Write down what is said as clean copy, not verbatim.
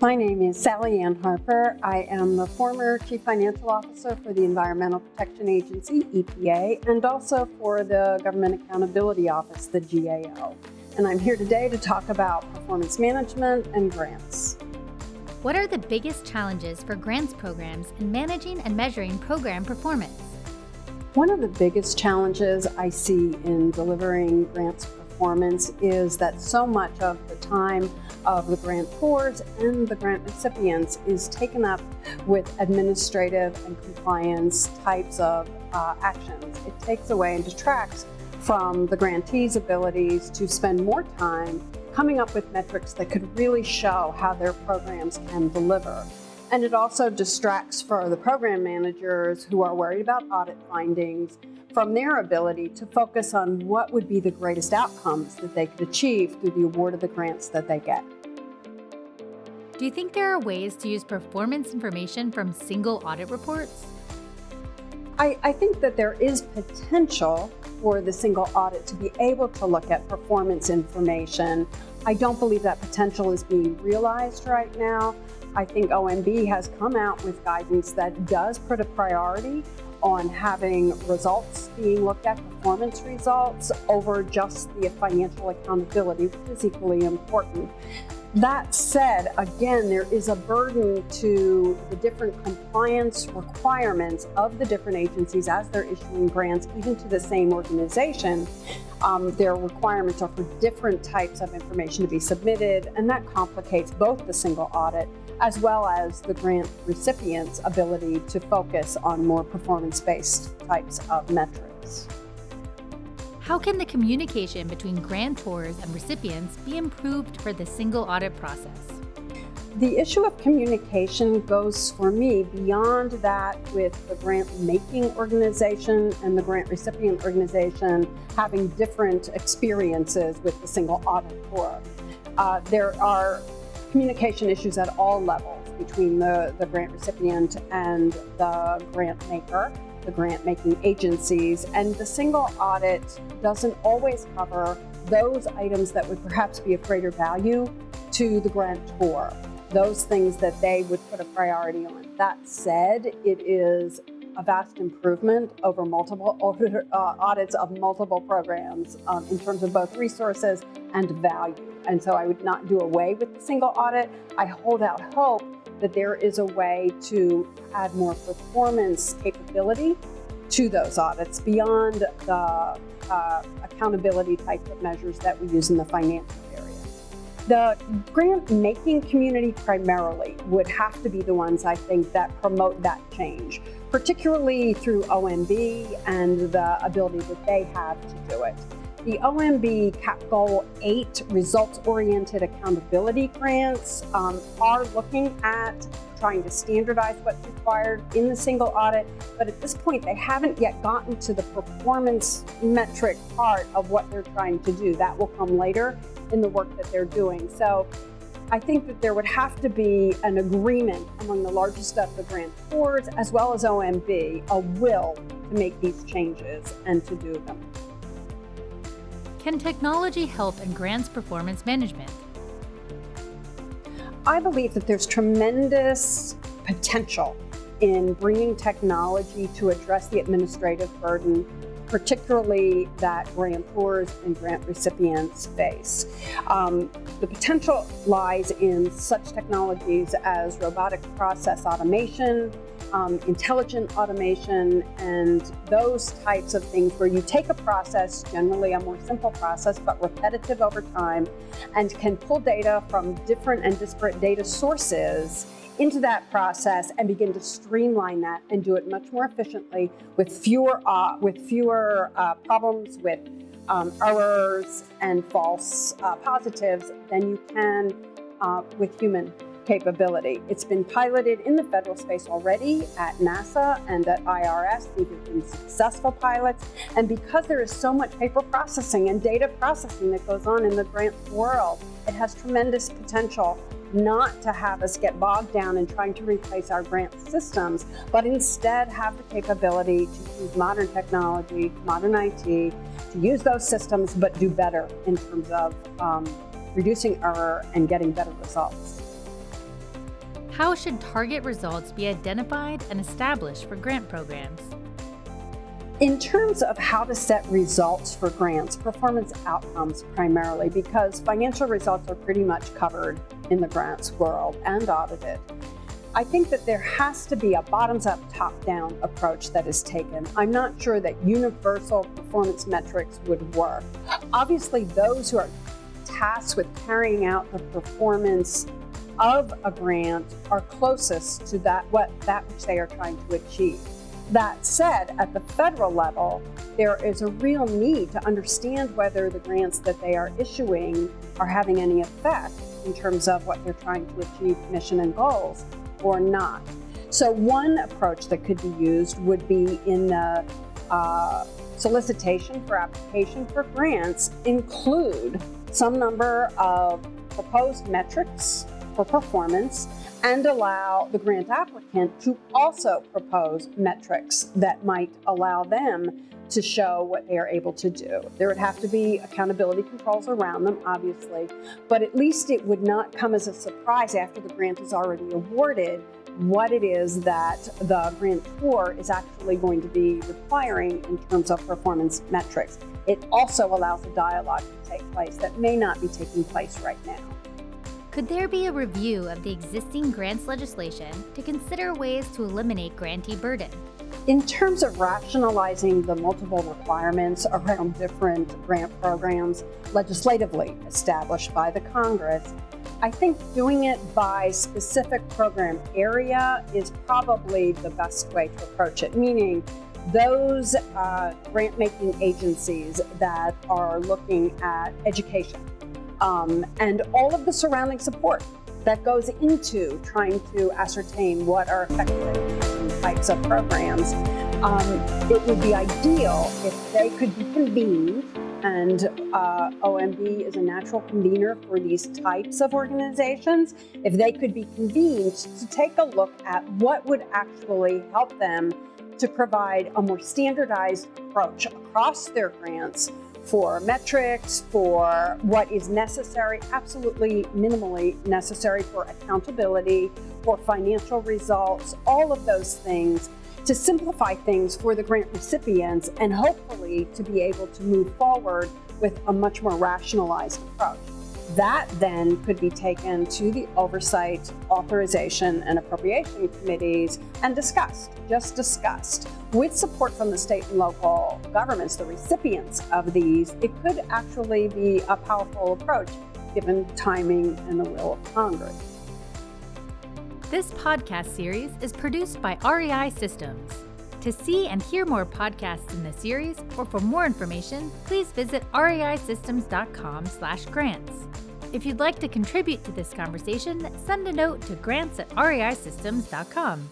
My name is SallyAnn Harper. I am the former Chief Financial Officer for the Environmental Protection Agency, EPA, and also for the Government Accountability Office, the GAO. And I'm here today to talk about performance management and grants. What are the biggest challenges for grants programs in managing and measuring program performance? One of the biggest challenges I see in delivering grants performance is that so much of the time of the grantors and the grant recipients is taken up with administrative and compliance types of actions. It takes away and detracts from the grantees' abilities to spend more time coming up with metrics that could really show how their programs can deliver. And it also distracts for the program managers who are worried about audit findings from their ability to focus on what would be the greatest outcomes that they could achieve through the award of the grants that they get. Do you think there are ways to use performance information from single audit reports? I think that there is potential for the single audit to be able to look at performance information. I don't believe that potential is being realized right now. I think OMB has come out with guidance that does put a priority on having results being looked at, performance results, over just the financial accountability, which is equally important. That said, again, there is a burden to the different compliance requirements of the different agencies as they're issuing grants, even to the same organization. Their requirements are for different types of information to be submitted, and that complicates both the single audit as well as the grant recipient's ability to focus on more performance-based types of metrics. How can the communication between grantors and recipients be improved for the single audit process? The issue of communication goes, for me, beyond that with the grant-making organization and the grant recipient organization having different experiences with the single auditor. There are communication issues at all levels between the grant recipient and the grant maker, the grant-making agencies, and the single audit doesn't always cover those items that would perhaps be of greater value to the grantor, those things that they would put a priority on. That said, it is a vast improvement over multiple audits of multiple programs in terms of both resources and value. And so I would not do away with the single audit. I hold out hope that there is a way to add more performance capability to those audits beyond the accountability types of measures that we use in the financial area. The grant-making community primarily would have to be the ones, I think, that promote that change, particularly through OMB and the ability that they have to do it. The OMB Cap Goal 8 results-oriented accountability grants are looking at trying to standardize what's required in the single audit, but at this point they haven't yet gotten to the performance metric part of what they're trying to do. That will come later in the work that they're doing. So I think that there would have to be an agreement among the largest of the grantors as well as OMB, a will to make these changes and to do them. Can technology help in grants performance management? I believe that there's tremendous potential in bringing technology to address the administrative burden, particularly that grantors and grant recipients face. The potential lies in such technologies as robotic process automation, intelligent automation, and those types of things where you take a process, generally a more simple process, but repetitive over time, and can pull data from different and disparate data sources into that process and begin to streamline that and do it much more efficiently with fewer problems, with errors and false positives than you can with human capability. It's been piloted in the federal space already at NASA and at IRS. These have been successful pilots. And because there is so much paper processing and data processing that goes on in the grant world, it has tremendous potential not to have us get bogged down in trying to replace our grant systems, but instead have the capability to use modern technology, modern IT, to use those systems, but do better in terms of reducing error and getting better results. How should target results be identified and established for grant programs? In terms of how to set results for grants, performance outcomes primarily, because financial results are pretty much covered in the grants world and audited. I think that there has to be a bottoms-up, top-down approach that is taken. I'm not sure that universal performance metrics would work. Obviously, those who are tasked with carrying out the performance of a grant are closest to that which they are trying to achieve. That said, at the federal level, there is a real need to understand whether the grants that they are issuing are having any effect in terms of what they're trying to achieve, mission and goals, or not. So one approach that could be used would be in the solicitation for application for grants include some number of proposed metrics for performance and allow the grant applicant to also propose metrics that might allow them to show what they are able to do. There would have to be accountability controls around them, obviously, but at least it would not come as a surprise after the grant is already awarded what it is that the grantor is actually going to be requiring in terms of performance metrics. It also allows a dialogue to take place that may not be taking place right now. Could there be a review of the existing grants legislation to consider ways to eliminate grantee burden? In terms of rationalizing the multiple requirements around different grant programs legislatively established by the Congress, I think doing it by specific program area is probably the best way to approach it, meaning those grant-making agencies that are looking at education and all of the surrounding support that goes into trying to ascertain what are effective types of programs. It would be ideal if they could be convened, and OMB is a natural convener for these types of organizations. If they could be convened to take a look at what would actually help them to provide a more standardized approach across their grants for metrics, for what is necessary, absolutely minimally necessary for accountability, for financial results, all of those things, to simplify things for the grant recipients and hopefully to be able to move forward with a much more rationalized approach. That then could be taken to the oversight, authorization, and appropriation committees and discussed with support from the state and local governments, the recipients of these. It could actually be a powerful approach given timing and the will of Congress. This podcast series is produced by REI Systems. To see and hear more podcasts in the series, or for more information, please visit reisystems.com/grants. If you'd like to contribute to this conversation, send a note to grants@reisystems.com.